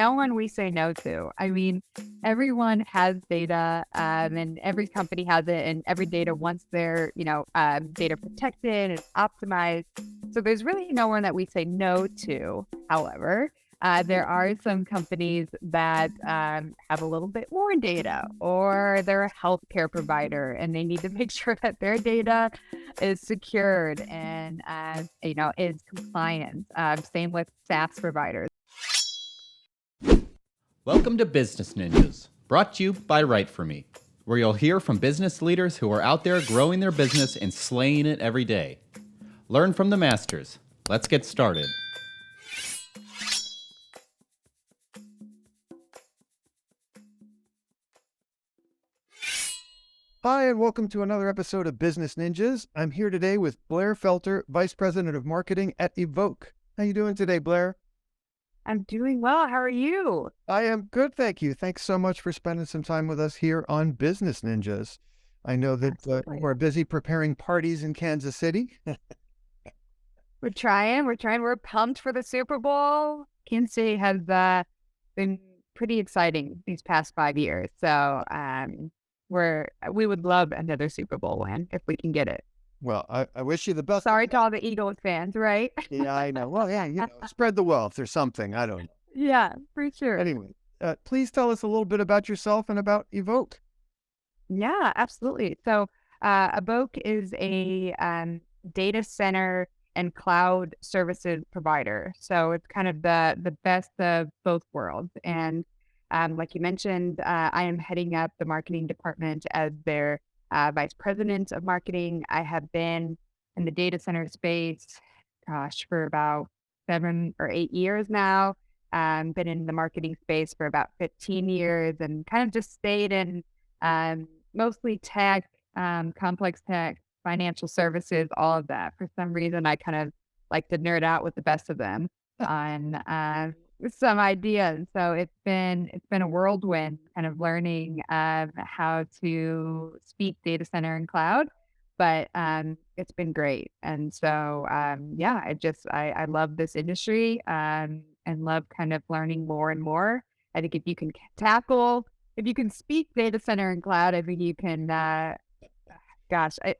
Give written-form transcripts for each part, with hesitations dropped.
no one we say no to. I mean, everyone has data, and every company has it, and every data wants their, data protected and optimized. So there's really no one that we say no to. However, there are some companies that have a little bit more data, or they're a healthcare provider, and they need to make sure that their data is secured and is compliant. Same with SaaS providers. Welcome to Business Ninjas, brought to you by WriteForMe, where you'll hear from business leaders who are out there growing their business and slaying it every day. Learn from the masters. Let's get started. Hi, and welcome to another episode of Business Ninjas. I'm here today with Blair Felter, Vice President of Marketing at Evoque. How you doing today, Blair? I'm doing well. How are you? I am good, thank you. Thanks so much for spending some time with us here on Business Ninjas. I know that we're busy preparing parties in Kansas City. We're trying. We're pumped for the Super Bowl. Kansas City has been pretty exciting these past 5 years. So we would love another Super Bowl win if we can get it. Well, I wish you the best. Sorry to all the Eagles fans, right? Yeah, I know. Well, yeah, spread the wealth or something. I don't know. Yeah, for sure. Anyway, please tell us a little bit about yourself and about Evoque. Yeah, absolutely. So Evoque is a data center and cloud services provider. So it's kind of the best of both worlds. And like you mentioned, I am heading up the marketing department as their vice president of marketing. I have been in the data center space, for about 7 or 8 years now. Been in the marketing space for about 15 years and kind of just stayed in mostly tech, complex tech, financial services, all of that. For some reason, I kind of like to nerd out with the best of them on some ideas. So it's been a whirlwind kind of learning how to speak data center and cloud, but it's been great. And so I love this industry and love kind of learning more and more. I think if you can speak data center and cloud, I think you can I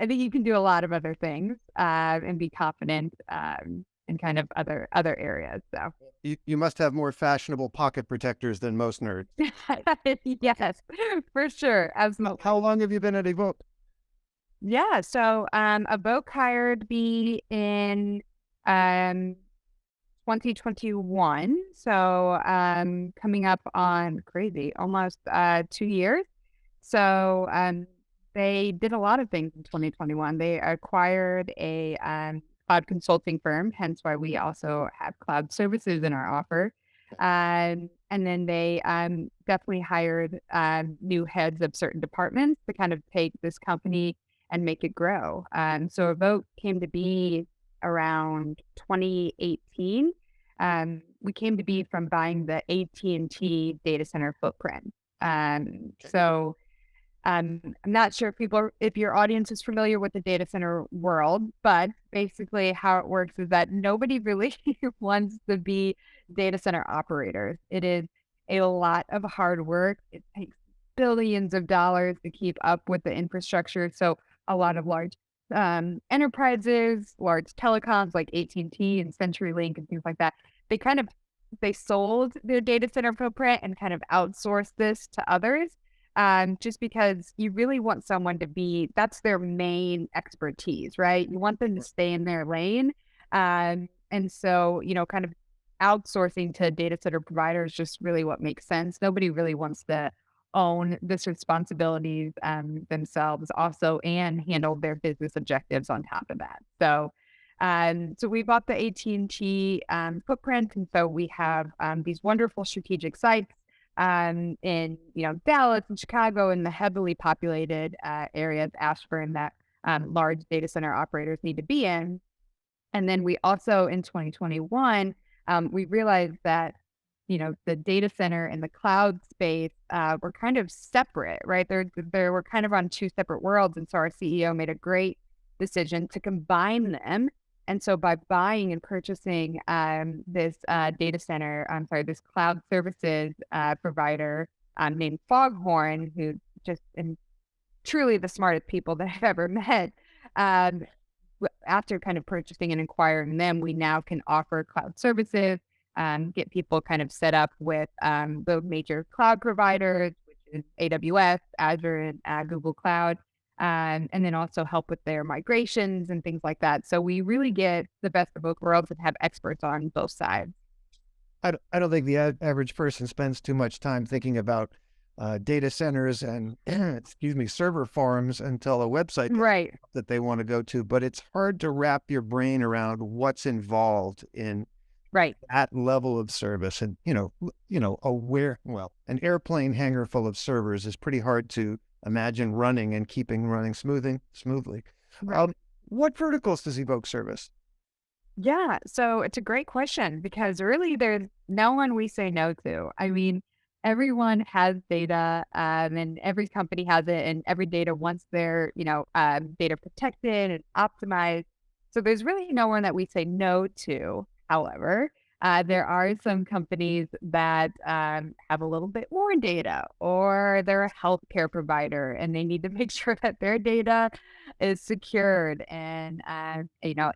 think you can do a lot of other things and be confident in kind of other areas. So you must have more fashionable pocket protectors than most nerds. Yes, for sure. Absolutely. How long have you been at Evoque? Yeah, so Evoque hired me in 2021. So coming up on almost 2 years. So they did a lot of things in 2021. They acquired a cloud consulting firm, hence why we also have cloud services in our offer. And then they definitely hired new heads of certain departments to kind of take this company and make it grow. So Evoque came to be around 2018. We came to be from buying the AT&T data center footprint. So I'm not sure if your audience is familiar with the data center world, but basically how it works is that nobody really wants to be data center operators. It is a lot of hard work. It takes billions of dollars to keep up with the infrastructure. So a lot of large enterprises, large telecoms like AT&T and CenturyLink and things like that, they sold their data center footprint and kind of outsourced this to others. Just because you really want someone that's their main expertise, right? You want them to stay in their lane. And so, kind of outsourcing to data center providers just really what makes sense. Nobody really wants to own this responsibilities themselves also and handle their business objectives on top of that. So, so we bought the AT&T footprint. And so we have these wonderful strategic sites in Dallas and Chicago and the heavily populated areas, Ashburn, that large data center operators need to be in. And then we also in 2021 we realized that the data center and the cloud space were kind of separate, right? They were kind of on two separate worlds, and so our CEO made a great decision to combine them And so by buying and purchasing this data center, this cloud services provider named Foghorn, who just and truly the smartest people that I've ever met. Um, After kind of purchasing and acquiring them, we now can offer cloud services, get people kind of set up with the major cloud providers, which is AWS, Azure, and Google Cloud, and then also help with their migrations and things like that. So we really get the best of both worlds and have experts on both sides. I don't think the average person spends too much time thinking about data centers and excuse me, server farms until a website Right. that they want to go to. But it's hard to wrap your brain around what's involved in Right. that level of service. And an airplane hangar full of servers is pretty hard to imagine running and keeping running smoothly. Right. What verticals does Evoque service? Yeah, so it's a great question because really there's no one we say no to. I mean, everyone has data, and every company has it, and every data wants their, data protected and optimized. So there's really no one that we say no to. However, there are some companies that have a little bit more data, or they're a healthcare provider, and they need to make sure that their data is secured and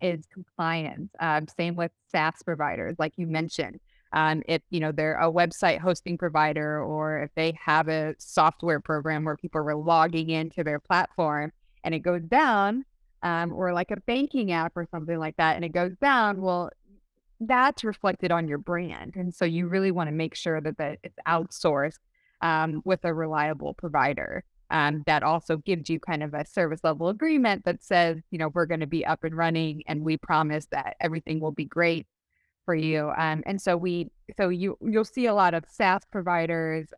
is compliant. Same with SaaS providers, like you mentioned. If they're a website hosting provider, or if they have a software program where people are logging into their platform and it goes down, or like a banking app or something like that, and it goes down, well, that's reflected on your brand, and so you really want to make sure that it's outsourced with a reliable provider. That also gives you kind of a service level agreement that says, we're going to be up and running, and we promise that everything will be great for you. And so you'll see a lot of SaaS providers,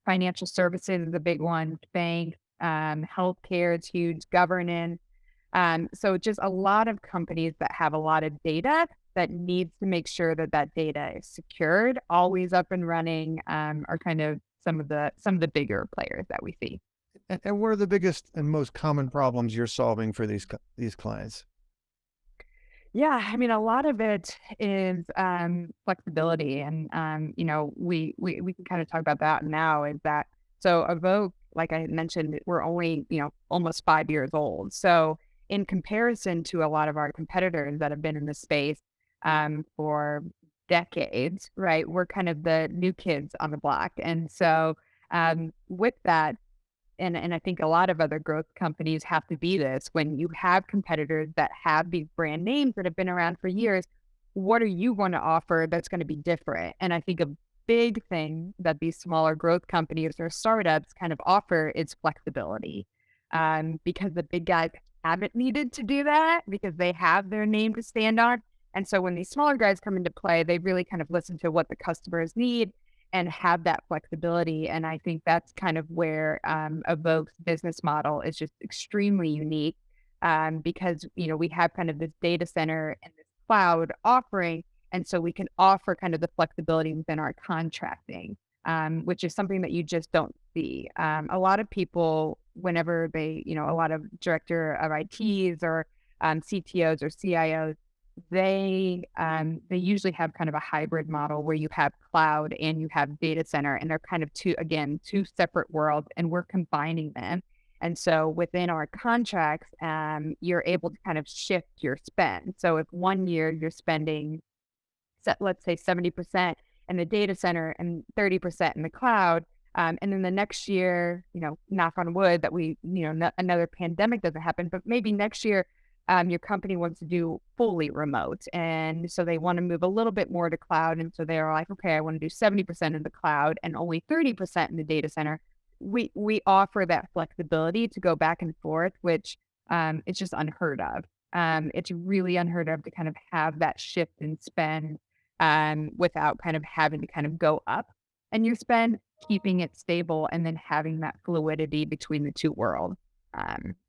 financial services is a big one, banks, healthcare is huge, governance. So just a lot of companies that have a lot of data that needs to make sure that data is secured, always up and running, are kind of some of the bigger players that we see. And what are the biggest and most common problems you're solving for these clients? Yeah, I mean, a lot of it is flexibility, and we can kind of talk about that now. Is that so? Evoke, like I had mentioned, we're only almost 5 years old. So in comparison to a lot of our competitors that have been in the space for decades, right? We're kind of the new kids on the block, and so with that. And I think a lot of other growth companies have to be this. When you have competitors that have these brand names that have been around for years, what are you going to offer that's going to be different? And I think a big thing that these smaller growth companies or startups kind of offer is flexibility, because the big guys haven't needed to do that because they have their name to stand on. And so when these smaller guys come into play, they really kind of listen to what the customers need and have that flexibility. And I think that's kind of where Evoke's business model is just extremely unique, because, we have kind of this data center and this cloud offering. And so we can offer kind of the flexibility within our contracting, which is something that you just don't see. A lot of people, whenever a lot of director of ITs or CTOs or CIOs, they usually have kind of a hybrid model where you have cloud and you have data center, and they're kind of two separate worlds, and we're combining them. And so within our contracts, you're able to kind of shift your spend. So if one year you're spending, let's say 70% in the data center and 30% in the cloud, and then the next year, knock on wood that another pandemic doesn't happen, but maybe next year your company wants to do fully remote. And so they want to move a little bit more to cloud. And so they're like, okay, I want to do 70% in the cloud and only 30% in the data center. We offer that flexibility to go back and forth, which it's just unheard of. It's really unheard of to kind of have that shift in spend without kind of having to kind of go up and your spend, keeping it stable, and then having that fluidity between the two worlds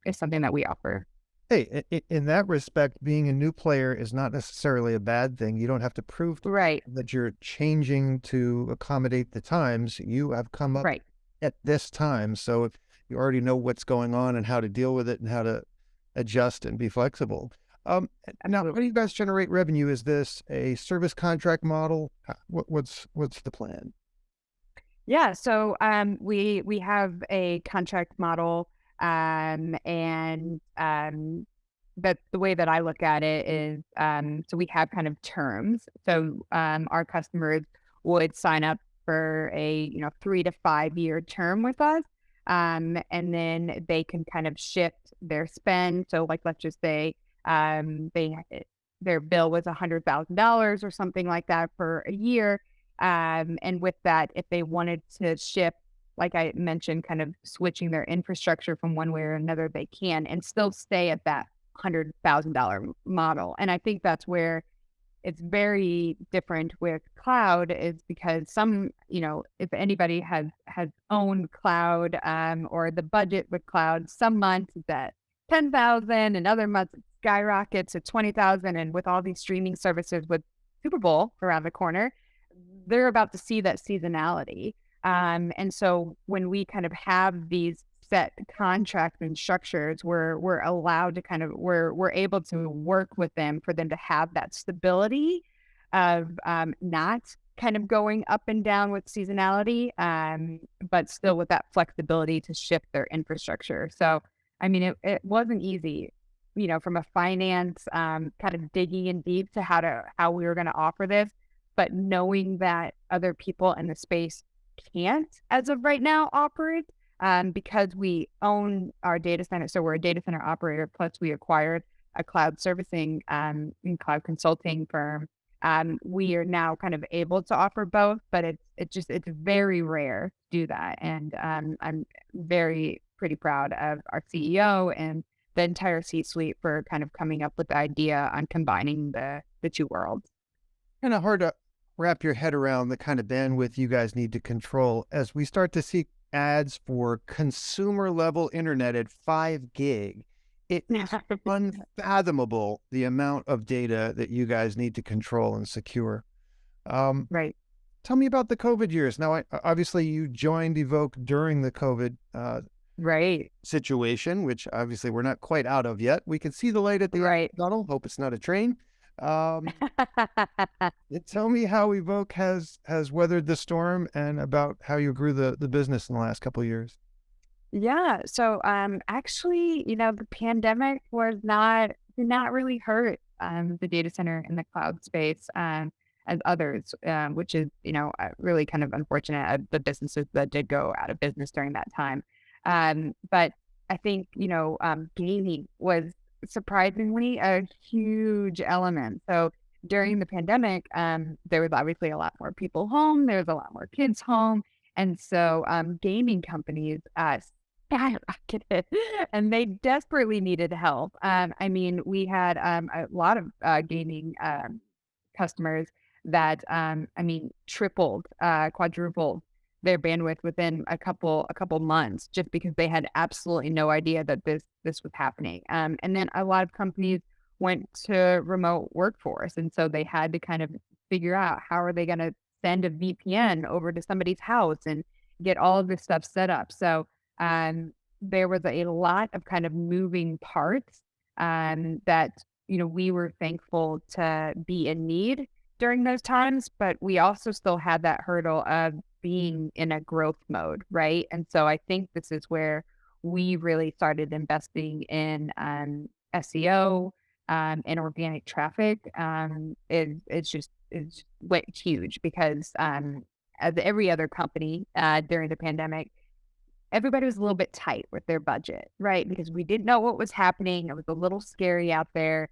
is something that we offer. Hey, in that respect, being a new player is not necessarily a bad thing. You don't have to prove Right. that you're changing to accommodate the times. You have come up Right. at this time. So if you already know what's going on and how to deal with it and how to adjust and be flexible. Um, Now, how do you guys generate revenue? Is this a service contract model? What's the plan? Yeah, so we have a contract model, and but the way that I look at it is, so we have kind of terms. So our customers would sign up for a 3 to 5 year term with us, and then they can kind of shift their spend. So like let's just say their bill was $100,000 or something like that for a year, and with that, if they wanted to shift, like I mentioned, kind of switching their infrastructure from one way or another, they can and still stay at that $100,000 model. And I think that's where it's very different with cloud is because if anybody has owned cloud, or the budget with cloud, some months it's at 10,000 and other months it skyrockets to 20,000. And with all these streaming services with Super Bowl around the corner, they're about to see that seasonality. And so when we kind of have these set contracts and structures, we're allowed to we're able to work with them for them to have that stability of not kind of going up and down with seasonality, but still with that flexibility to shift their infrastructure. So, I mean, it wasn't easy, from a finance, kind of digging in deep to how we were going to offer this, but knowing that other people in the space can't, as of right now, offer it, because we own our data center. So we're a data center operator, plus we acquired a cloud servicing and cloud consulting firm. We are now kind of able to offer both, but it's very rare to do that. And I'm pretty proud of our CEO and the entire C-suite for kind of coming up with the idea on combining the two worlds. Kind of hard to wrap your head around the kind of bandwidth you guys need to control as we start to see ads for consumer level internet at 5 gig. It's unfathomable the amount of data that you guys need to control and secure. Right. Tell me about the COVID years. Now, obviously you joined Evoque during the COVID Right. situation, which obviously we're not quite out of yet. We can see the light at the end of the tunnel. Hope it's not a train. Tell me how Evoque has weathered the storm and about how you grew the business in the last couple of years. Yeah. So actually, the pandemic did not really hurt the data center and the cloud space, as others, which is, really kind of unfortunate of the businesses that did go out of business during that time. But I think, gaming was surprisingly a huge element. So during the pandemic, there was obviously a lot more people home. There was a lot more kids home. And so gaming companies skyrocketed and they desperately needed help. I mean, we had a lot of gaming customers that, tripled, quadrupled their bandwidth within a couple months, just because they had absolutely no idea that this was happening. And then a lot of companies went to remote workforce, and so they had to kind of figure out how are they going to send a VPN over to somebody's house and get all of this stuff set up. So there was a lot of kind of moving parts, that we were thankful to be in need during those times, but we also still had that hurdle of being in a growth mode, right? And so I think this is where we really started investing in SEO and organic traffic. It's huge because as every other company during the pandemic, everybody was a little bit tight with their budget, right? Because we didn't know what was happening. It was a little scary out there.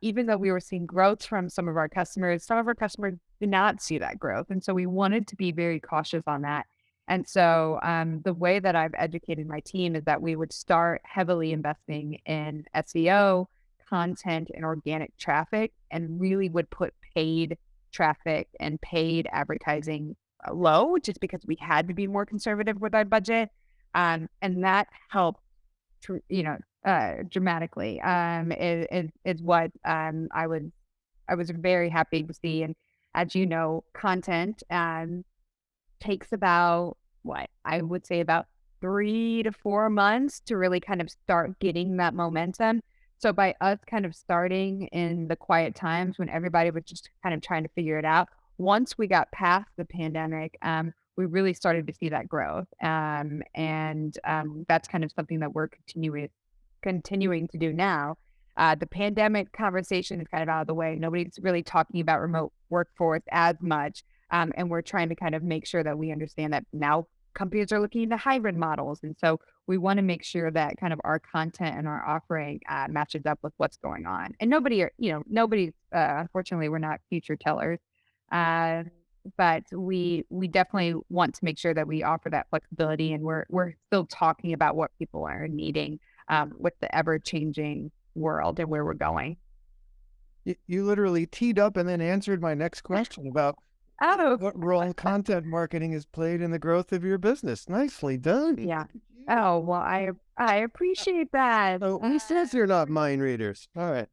Even though we were seeing growth from some of our customers did not see that growth. And so we wanted to be very cautious on that. And so the way that I've educated my team is that we would start heavily investing in SEO, content, and organic traffic, and really would put paid traffic and paid advertising low, just because we had to be more conservative with our budget. And that helped, dramatically, is what I was very happy to see. And as you know, content takes about what I would say about 3 to 4 months to really kind of start getting that momentum. So by us kind of starting in the quiet times when everybody was just kind of trying to figure it out, once we got past the pandemic, we really started to see that growth. And that's kind of something that we're continuing to do now. The pandemic conversation is kind of out of the way. Nobody's really talking about remote workforce as much. And we're trying to kind of make sure that we understand that now companies are looking into hybrid models. And so we want to make sure that kind of our content and our offering matches up with what's going on. And nobody's, unfortunately, we're not future tellers. Uh, but we definitely want to make sure that we offer that flexibility, and we're still talking about what people are needing with the ever changing world and where we're going. You literally teed up and then answered my next question about Oh, what role content marketing has played in the growth of your business. Nicely done. yeah. Oh, well, I appreciate that. So who says you're not mind readers? All right.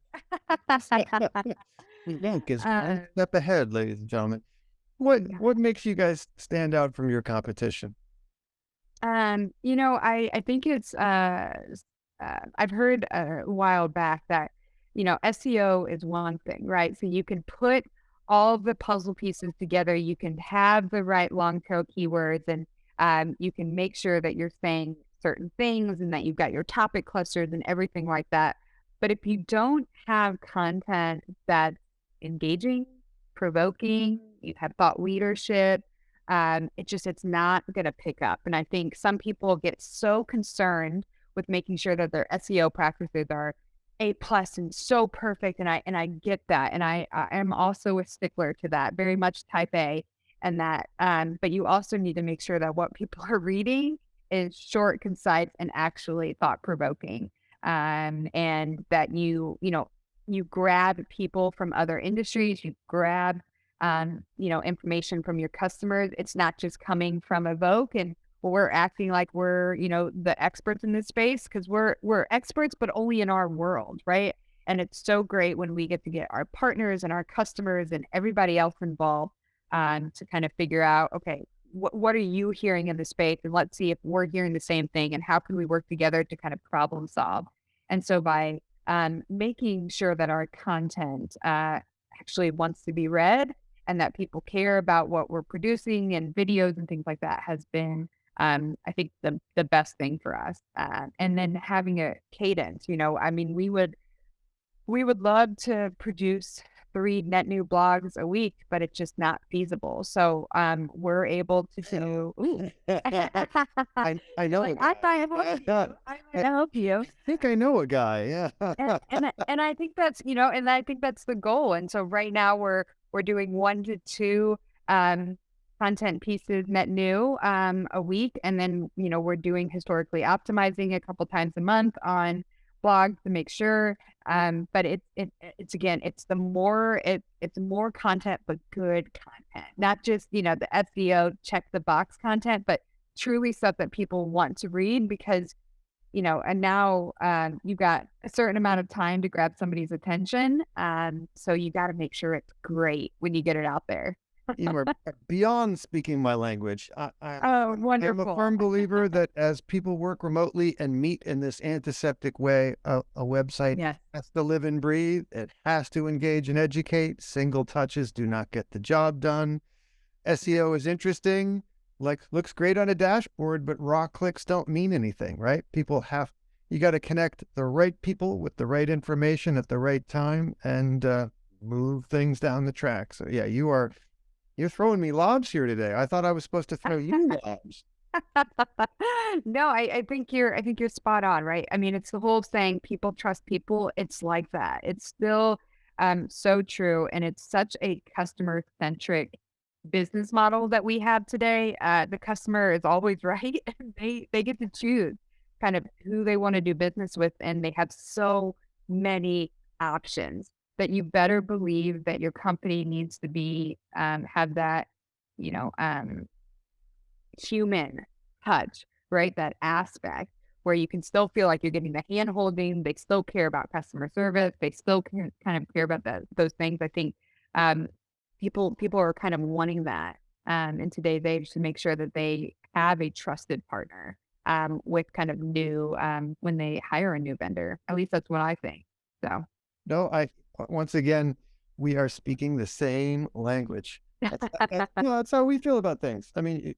Evoque is one step ahead, ladies and gentlemen. What makes you guys stand out from your competition? I think it's I've heard a while back that SEO is one thing, right? So you can put all the puzzle pieces together. You can have the right long tail keywords, and you can make sure that you're saying certain things and that you've got your topic clusters and everything like that. But if you don't have content that's engaging, provoking, you have thought leadership, it's not going to pick up. And I think some people get so concerned with making sure that their SEO practices are A+ and so perfect. And I get that. And I am also a stickler to that, very much type A. And that, but you also need to make sure that what people are reading is short, concise, and actually thought provoking. And that you grab people from other industries, you grab information from your customers. It's not just coming from Evoque and we're acting like we're, the experts in this space, because we're experts, but only in our world, right? And it's so great when we get to get our partners and our customers and everybody else involved to kind of figure out, okay, what are you hearing in the space? And let's see if we're hearing the same thing and how can we work together to kind of problem solve. And so by making sure that our content actually wants to be read and that people care about what we're producing and videos and things like that has been, I think, the best thing for us. And then having a cadence, we would love to produce 3 net new blogs a week, but it's just not feasible. So we're able to do. Ooh. I know. Like, I might help you. I think I know a guy. Yeah. and I think that's and I think that's the goal. And so right now we're doing 1 to 2 content pieces net new a week, and then we're doing historically optimizing a couple times a month on blogs to make sure. But it's again, it's more content, but good content, not just the SEO check the box content, but truly stuff that people want to read, because and now you've got a certain amount of time to grab somebody's attention. So you got to make sure it's great when you get it out there. You are beyond speaking my language. Oh, wonderful. I'm a firm believer that as people work remotely and meet in this antiseptic way, a website has to live and breathe. It has to engage and educate. Single touches do not get the job done. SEO is interesting, looks great on a dashboard, but raw clicks don't mean anything, right? You got to connect the right people with the right information at the right time and move things down the track. So yeah, you're throwing me lobs here today. I thought I was supposed to throw you lobs. No, I think you're spot on, right? I mean, it's the whole saying, people trust people. It's like that. It's still so true. And it's such a customer centric business model that we have today. The customer is always right. They get to choose kind of who they want to do business with. And they have so many options that you better believe that your company needs to be, have that, human touch, right? That aspect where you can still feel like you're getting the hand holding. They still care about customer service. They still kind of care about those things. I think people are kind of wanting that in today's age, to make sure that they have a trusted partner with kind of new when they hire a new vendor. At least that's what I think. So, No, once again, we are speaking the same language. That's how we feel about things. I mean,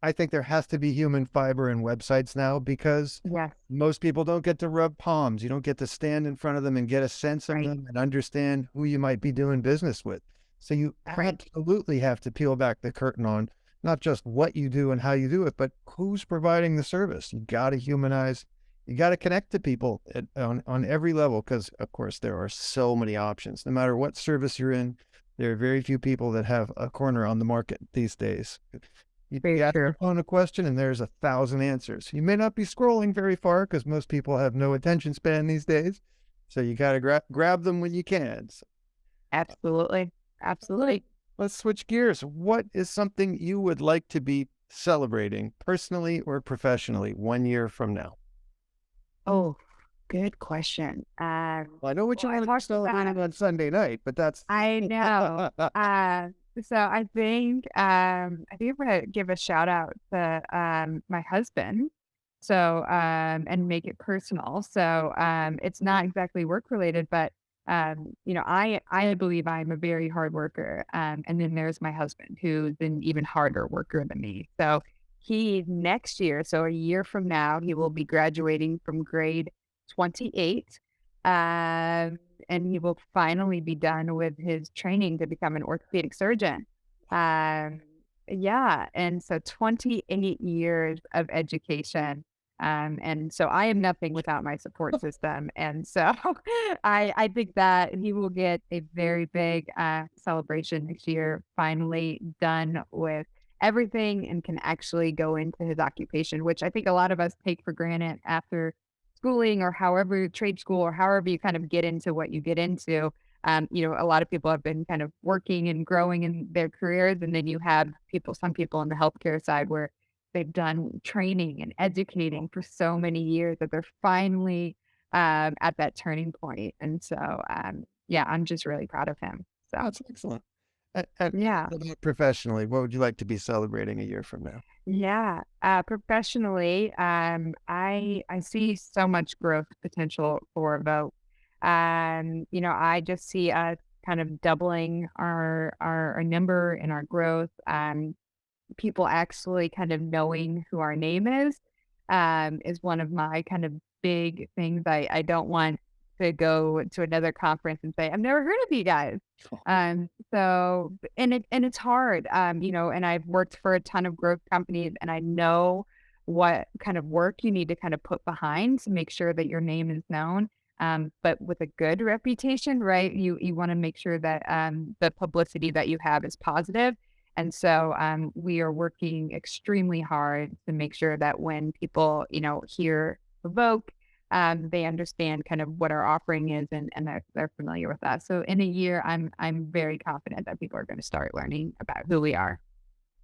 I think there has to be human fiber in websites now because yes, most people don't get to rub palms. You don't get to stand in front of them and get a sense of right, them and understand who you might be doing business with. So you right. absolutely have to peel back the curtain on not just what you do and how you do it, but who's providing the service. You got to humanize. You got to connect to people on every level because, of course, there are so many options. No matter what service you're in, there are very few people that have a corner on the market these days. You Very ask true. your phone a question and there's 1,000 answers. You may not be scrolling very far because most people have no attention span these days. So you got to grab them when you can. So Absolutely. Absolutely. let's switch gears. What is something you would like to be celebrating personally or professionally 1 year from now? Oh, good question. Well, I know what Well, you I want to be talked about, celebrating on Sunday night, but that's I know. So I think I'm gonna give a shout out to my husband. So and make it personal. So it's not exactly work related, but I believe I'm a very hard worker. And then there's my husband who's an even harder worker than me. So he next year, so a year from now, he will be graduating from grade 28. Um and he will finally be done with his training to become an orthopedic surgeon. Um, yeah, and so 28 years of education. And so I am nothing without my support system. And so I think that he will get a very big celebration next year, finally done with everything and can actually go into his occupation, which I think a lot of us take for granted after schooling or however trade school or however you kind of get into what you get into. A lot of people have been kind of working and growing in their careers, and then you have some people on the healthcare side where they've done training and educating for so many years that they're finally at that turning point. And so, yeah, I'm just really proud of him. So, that's excellent. And yeah. what about professionally? What would you like to be celebrating 1 year from now? Yeah, professionally, I see so much growth potential for Evoque. I just see us kind of doubling our number and our growth. People actually kind of knowing who our name is one of my kind of big things. I don't want to go to another conference and say, I've never heard of you guys. And it's hard, and I've worked for a ton of growth companies and I know what kind of work you need to kind of put behind to make sure that your name is known. But with a good reputation, right? You want to make sure that the publicity that you have is positive. And so we are working extremely hard to make sure that when people, hear Evoque, they understand kind of what our offering is and they're familiar with us. So in a year, I'm very confident that people are going to start learning about who we are.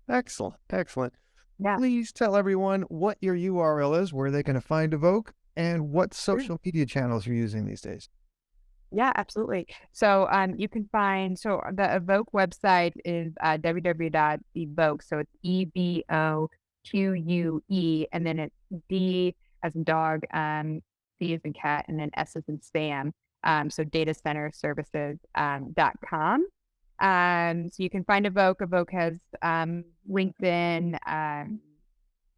Excellent. Excellent. Yeah. Please tell everyone what your URL is, where they can find Evoque, and what Sure. social media channels you're using these days. Yeah, absolutely. So you can find the Evoque website is www.evoque. So it's EVOQUE, and then it's D as in dog, C as in cat, and then S as in Sam. So datacenterservices .com. So you can find Evoque. Evoque has LinkedIn,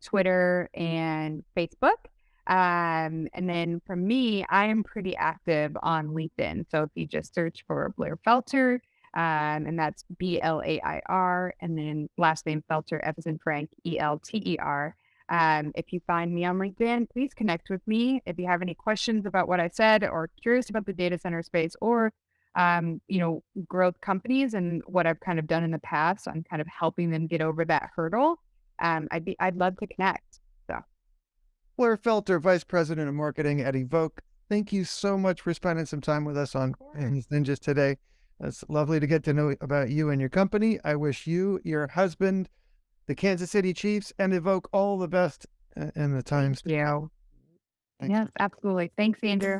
Twitter, and Facebook. And then for me, I am pretty active on LinkedIn. So if you just search for Blair Felter, and that's Blair, and then last name Felter, F as in Frank, Elter. If you find me on LinkedIn, please connect with me. If you have any questions about what I said or curious about the data center space or growth companies and what I've kind of done in the past on kind of helping them get over that hurdle, I'd love to connect. So Blair Felter, Vice President of Marketing at Evoque. Thank you so much for spending some time with us on Business Ninjas today. It's lovely to get to know about you and your company. I wish you, your husband, the Kansas City Chiefs, and Evoque all the best in the times. thank you. Yes, absolutely. Thanks, Andrew.